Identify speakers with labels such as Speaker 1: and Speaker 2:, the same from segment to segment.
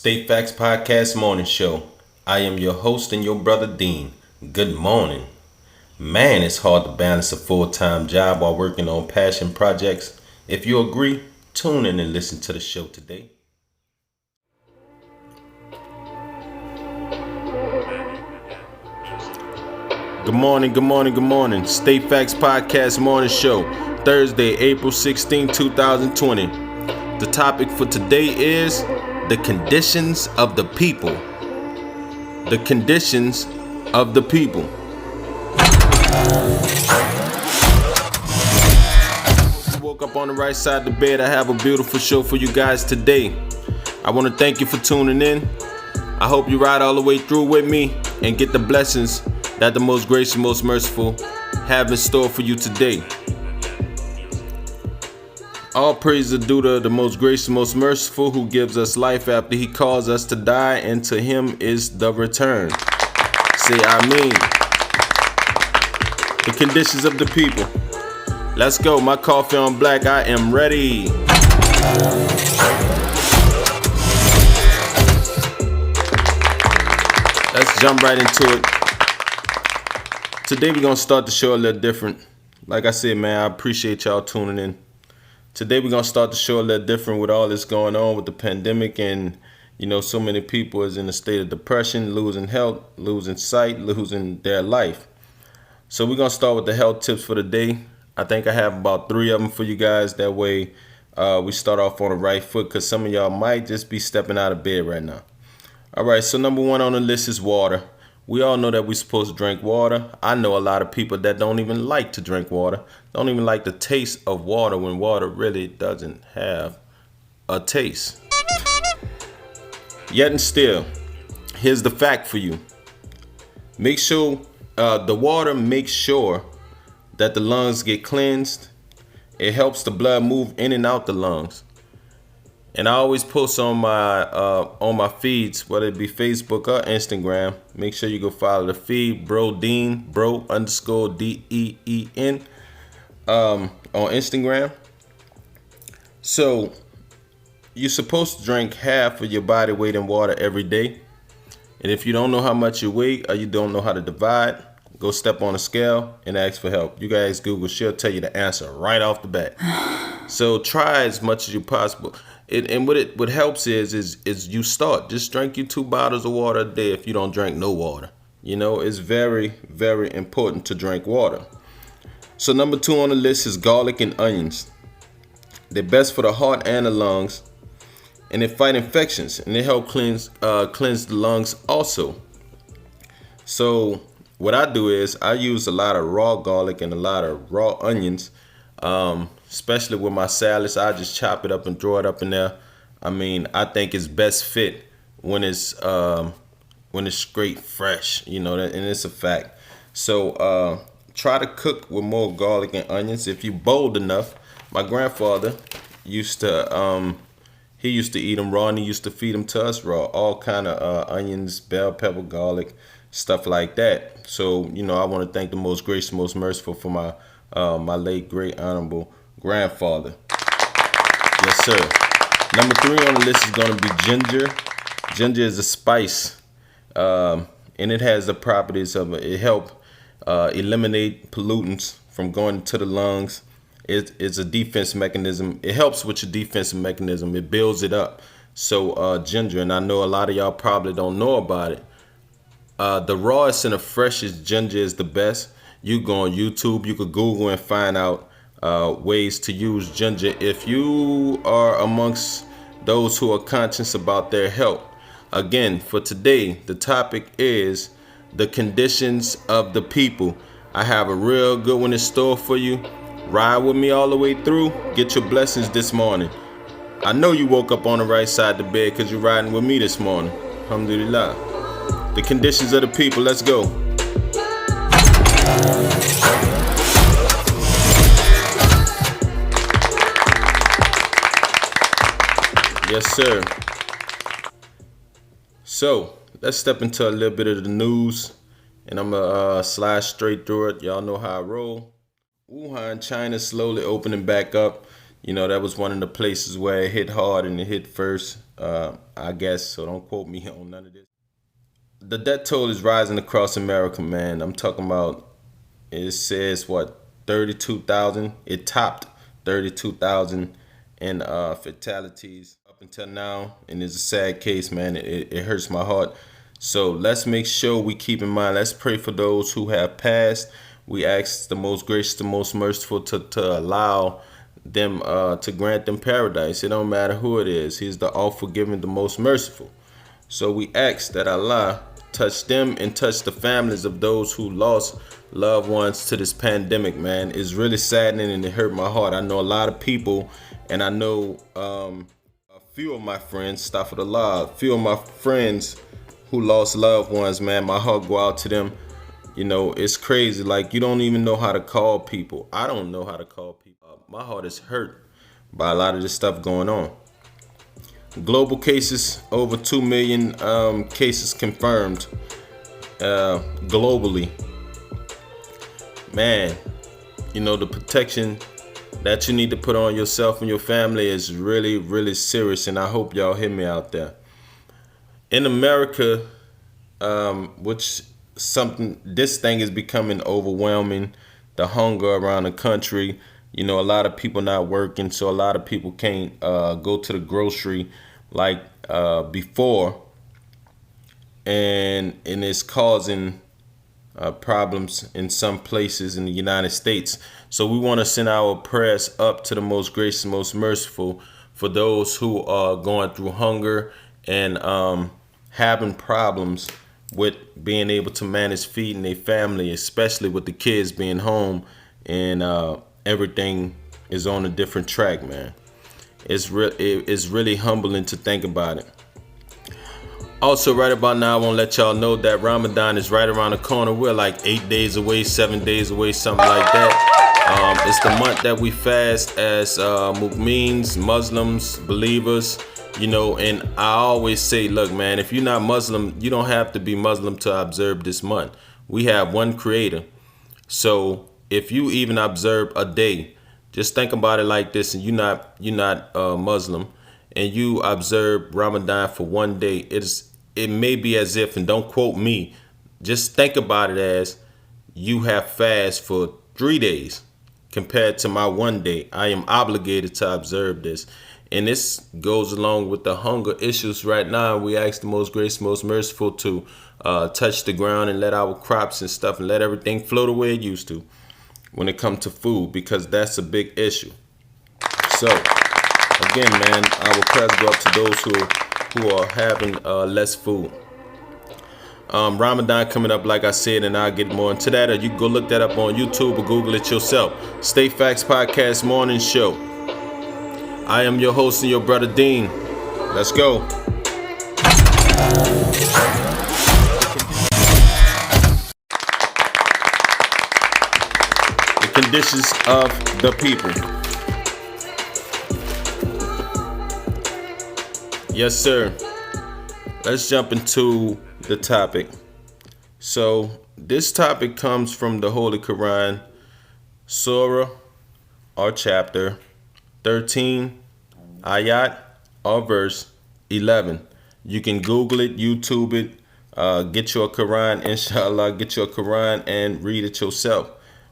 Speaker 1: State Facts Podcast Morning Show. I am your host and your brother Dean. Good morning. Man, it's hard to balance a full-time job while working on passion projects. If you agree, tune in and listen to the show today. Good morning. State Facts Podcast Morning Show. Thursday, April 16, 2020. The topic for today is the conditions of the people. The conditions of the people. Woke up on the right side of the bed. I have a beautiful show for you guys today. I want to thank you for tuning in. I hope you ride all the way through with me and get the blessings that the most gracious, most merciful have in store for you today. All praise is due to the most gracious, most merciful, who gives us life after he calls us to die, and to him is the return. Say amen. The conditions of the people. Let's go. My coffee on black. I am ready. Let's jump right into it. Today we're going to start the show a little different. Like I said, man, I appreciate y'all tuning in. Today we're going to start the show a little different with all this going on with the pandemic, and so many people is in a state of depression, losing health, losing sight, losing their life. So we're going to start with the health tips for the day. I think I have about 3 of them for you guys. That way we start off on the right foot, because some of y'all might just be stepping out of bed right now. All right, so number 1 on the list is water. We all know that we're supposed to drink water. I know a lot of people that don't even like to drink water, don't even like the taste of water, when water really doesn't have a taste. Yet and still, here's the fact for you. Make sure the water makes sure that the lungs get cleansed. It helps the blood move in and out the lungs. And I always post on my feeds, whether it be Facebook or Instagram. Make sure you go follow the feed, Brother Deen, Bro_DEEN, on Instagram. So you're supposed to drink half of your body weight in water every day. And if you don't know how much you weigh, or you don't know how to divide, go step on a scale and ask for help. You guys Google, she'll tell you the answer right off the bat. So try as much as you possible. And what helps is you start. Just drink you 2 bottles of water a day if you don't drink no water. It's very, very important to drink water. So number 2 on the list is garlic and onions. They're best for the heart and the lungs, and they fight infections, and they help cleanse the lungs also. So what I do is I use a lot of raw garlic and a lot of raw onions. Especially with my salads, I just chop it up and throw it up in there. I think it's best fit when it's straight fresh, and it's a fact. So try to cook with more garlic and onions if you're bold enough. My grandfather used to eat them raw, and he used to feed them to us raw. All kind of onions, bell pepper, garlic, stuff like that. So I want to thank the most gracious, most merciful for my late great honorable grandfather. Yes, sir. Number 3 on the list is going to be ginger. Ginger is a spice, and it has the properties of it help eliminate pollutants from going into the lungs. It's a defense mechanism. It helps with your defensive mechanism. It builds it up. So ginger, and I know a lot of y'all probably don't know about it. The rawest and the freshest ginger is the best. You go on YouTube, you could Google and find out ways to use ginger if you are amongst those who are conscious about their health. Again, for today, the topic is the conditions of the people. I have a real good one in store for you. Ride with me all the way through. Get your blessings this morning. I know you woke up on the right side of the bed because you're riding with me this morning. Alhamdulillah. The conditions of the people. Let's go. Yes, sir. So let's step into a little bit of the news, and I'm gonna slide straight through it. Y'all know how I roll. Wuhan, China, slowly opening back up. That was one of the places where it hit hard and it hit first, I guess. So don't quote me on none of this. The death toll is rising across America, man. I'm talking about, it says what, 32,000? It topped 32,000 in fatalities up until now. And it's a sad case, man. It hurts my heart. So let's make sure we keep in mind, let's pray for those who have passed. We ask the most gracious, the most merciful to allow them, to grant them paradise. It don't matter who it is. He's the all forgiving, the most merciful. So we ask that Allah touch them and touch the families of those who lost loved ones to this pandemic, man. It's really saddening and it hurt my heart. I know a lot of people, and I know a few of my friends, a few of my friends who lost loved ones, man. My heart go out to them. It's crazy. Like, you don't even know how to call people. I don't know how to call people. My heart is hurt by a lot of this stuff going on. Global cases, over 2 million cases confirmed globally. Man, the protection that you need to put on yourself and your family is really, really serious. And I hope y'all hear me out there. In America, this thing is becoming overwhelming. The hunger around the country. A lot of people not working, so a lot of people can't go to the grocery like before, and it's causing problems in some places in the United States. So we want to send our prayers up to the most gracious, most merciful for those who are going through hunger and having problems with being able to manage feeding their family, especially with the kids being home and everything is on a different track, man. It's really humbling to think about it. Also, right about now, I want to let y'all know that Ramadan is right around the corner. We're like 8 days away, 7 days away, something like that. It's the month that we fast as mu'mins, Muslims, believers. And I always say, look, man, if you're not Muslim, you don't have to be Muslim to observe this month. We have one creator. So if you even observe a day, just think about it like this, and you're not Muslim, and you observe Ramadan for one day, it may be as if, and don't quote me, just think about it as you have fast for 3 days compared to my one day. I am obligated to observe this. And this goes along with the hunger issues right now. We ask the most gracious, most merciful to touch the ground and let our crops and stuff and let everything flow the way it used to when it comes to food, because that's a big issue. So, again, man, our prayers go up to those who are having less food. Ramadan coming up, like I said, and I'll get more into that. Or you can go look that up on YouTube or Google it yourself. State Facts Podcast Morning Show. I am your host and your brother Deen. Let's go. The conditions of the people. Yes, sir. Let's jump into the topic. So, this topic comes from the Holy Quran, Surah or chapter 13, ayat or verse 11. You can Google it, YouTube it, get your Quran, inshallah, get your Quran and read it yourself.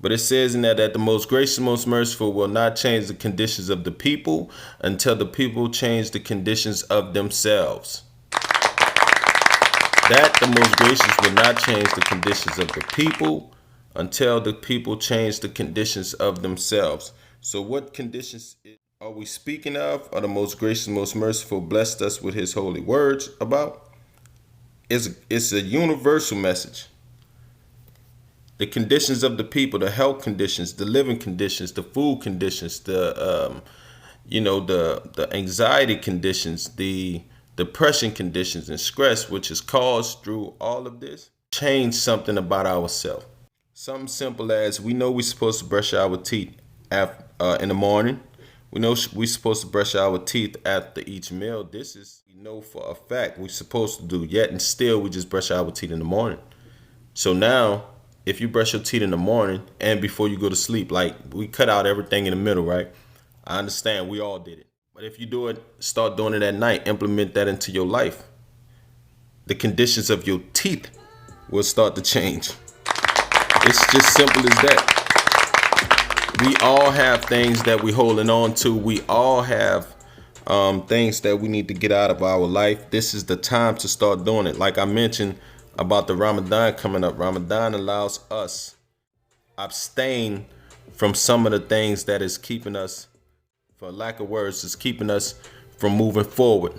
Speaker 1: But it says in that the most gracious, most merciful will not change the conditions of the people until the people change the conditions of themselves. That the most gracious will not change the conditions of the people until the people change the conditions of themselves. So what conditions are we speaking of? Are the most gracious, most merciful blessed us with his holy words about? It's a universal message. The conditions of the people, the health conditions, the living conditions, the food conditions, the anxiety conditions, the depression conditions and stress, which is caused through all of this, change something about ourselves. Something simple as we know we're supposed to brush our teeth in the morning. We know we're supposed to brush our teeth after each meal. This is, we know for a fact we're supposed to do, yet and still we just brush our teeth in the morning. So now, if you brush your teeth in the morning and before you go to sleep, like we cut out everything in the middle, right? I understand we all did it. But if you do it, start doing it at night, implement that into your life. The conditions of your teeth will start to change. It's just simple as that. We all have things that we're holding on to. We all have things that we need to get out of our life. This is the time to start doing it. Like I mentioned about the Ramadan coming up. Ramadan allows us abstain from some of the things that is keeping us, for lack of words, is keeping us from moving forward,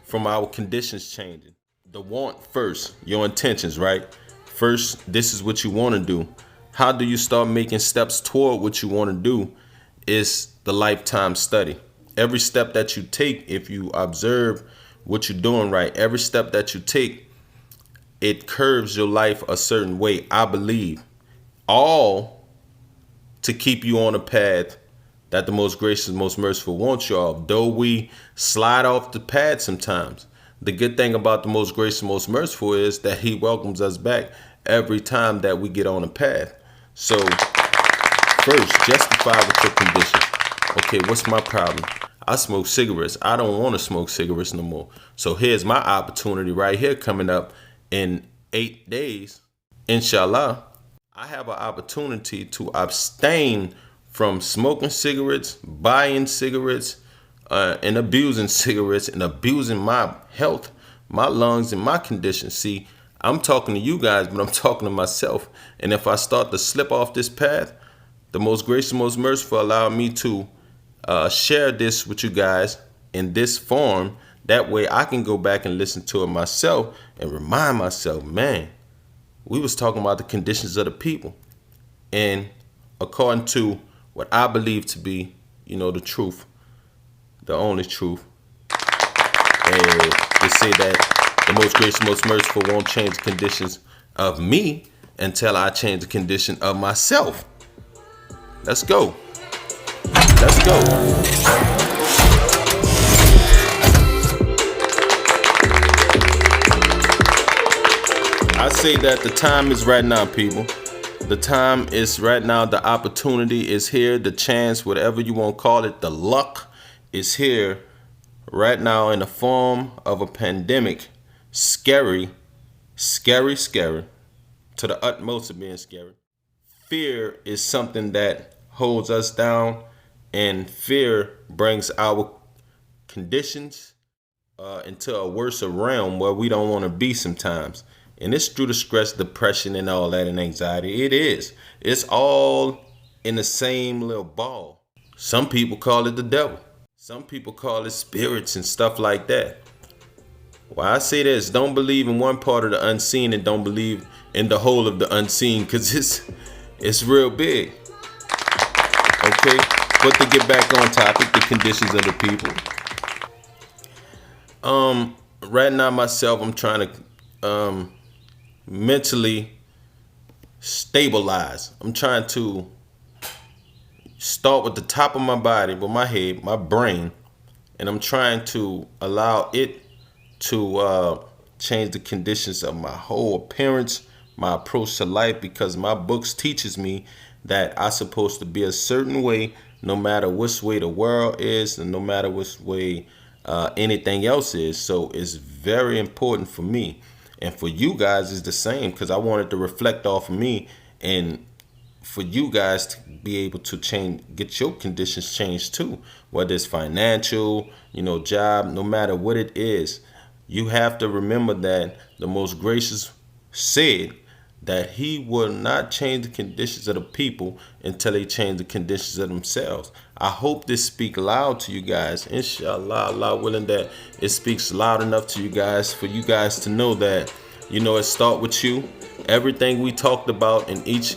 Speaker 1: from our conditions changing. The want first, your intentions, right? First, this is what you want to do. How do you start making steps toward what you want to do is the lifetime study. Every step that you take, if you observe what you're doing right, every step that you take, it curves your life a certain way, I believe. All to keep you on a path that the most gracious, most merciful wants you all. Though we slide off the path sometimes, the good thing about the most gracious, most merciful is that he welcomes us back every time that we get on a path. So first, justify with your condition. Okay, what's my problem? I smoke cigarettes. I don't want to smoke cigarettes no more. So here's my opportunity right here coming up in 8 days. Inshallah, I have an opportunity to abstain from smoking cigarettes, buying cigarettes, and abusing cigarettes and abusing my health, my lungs, and my condition. See, I'm talking to you guys, but I'm talking to myself. And if I start to slip off this path, the most gracious, most merciful allow me to share this with you guys in this form. That way I can go back and listen to it myself and remind myself, man, we was talking about the conditions of the people. And according to what I believe to be, the truth, the only truth, and they say that the most gracious, most merciful won't change the conditions of me until I change the condition of myself. Let's go. Let's go. I say that the time is right now, people. The time is right now. The opportunity is here. The chance, whatever you want to call it, the luck is here right now in the form of a pandemic. Scary, scary, scary, to the utmost of being scary. Fear is something that holds us down, and fear brings our conditions into a worse realm where we don't want to be sometimes. And it's through the stress, depression, and all that, and anxiety. It is. It's all in the same little ball. Some people call it the devil. Some people call it spirits and stuff like that. Well, I say this, don't believe in one part of the unseen and don't believe in the whole of the unseen, because it's real big. Okay, but to get back on topic, the conditions of the people. Right now myself, I'm trying to mentally stabilize. I'm trying to start with the top of my body, with my head, my brain, and I'm trying to allow it to change the conditions of my whole appearance, my approach to life, because my books teaches me that I'm supposed to be a certain way no matter which way the world is and no matter which way anything else is. So it's very important for me, and for you guys is the same, because I wanted to reflect off of me and for you guys to be able to change, get your conditions changed too, whether it's financial, job, no matter what it is. You have to remember that the most gracious said that he will not change the conditions of the people until they change the conditions of themselves. I hope this speaks loud to you guys. Inshallah, Allah willing, that it speaks loud enough to you guys for you guys to know that, it start with you. Everything we talked about in each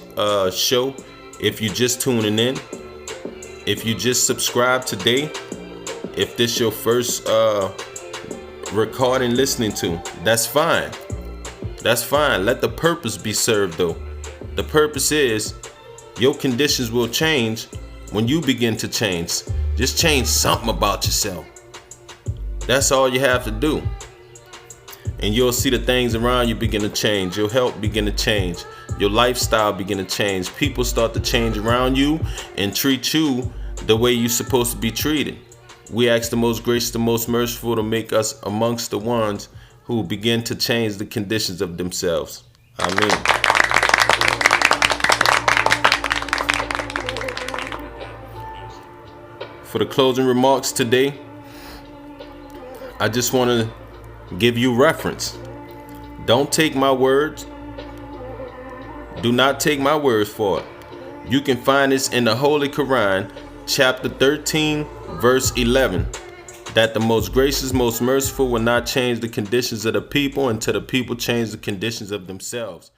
Speaker 1: show, if you just tuning in, if you just subscribe today, if this your first recording listening to, that's fine. That's fine. Let the purpose be served though. The purpose is your conditions will change when you begin to change. Just change something about yourself. That's all you have to do. And you'll see the things around you begin to change. Your health begin to change. Your lifestyle begin to change. People start to change around you and treat you the way you're supposed to be treated. We ask the most gracious, the most merciful to make us amongst the ones who begin to change the conditions of themselves. Amen. For the closing remarks today, I just want to give you reference. Don't take my words. Do not take my words for it. You can find this in the Holy Quran, chapter 13, verse 11, that the most gracious, most merciful will not change the conditions of the people until the people change the conditions of themselves.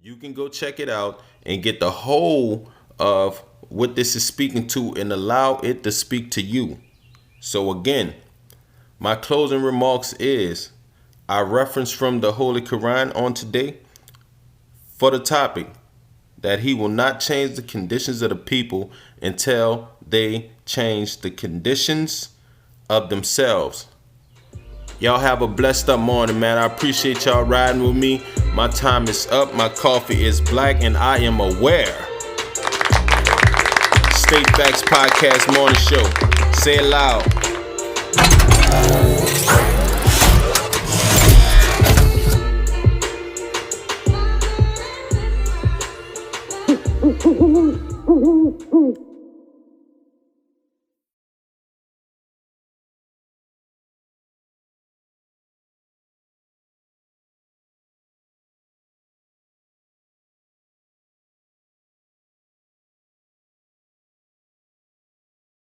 Speaker 1: You can go check it out and get the whole of what this is speaking to and allow it to speak to you. So again, my closing remarks is I reference from the Holy Quran on today for the topic that he will not change the conditions of the people until they change the conditions of themselves. Y'all have a blessed up morning, man. I appreciate y'all riding with me. My time is up. My coffee is black and I am aware. State Facts Podcast Morning Show. Say it loud.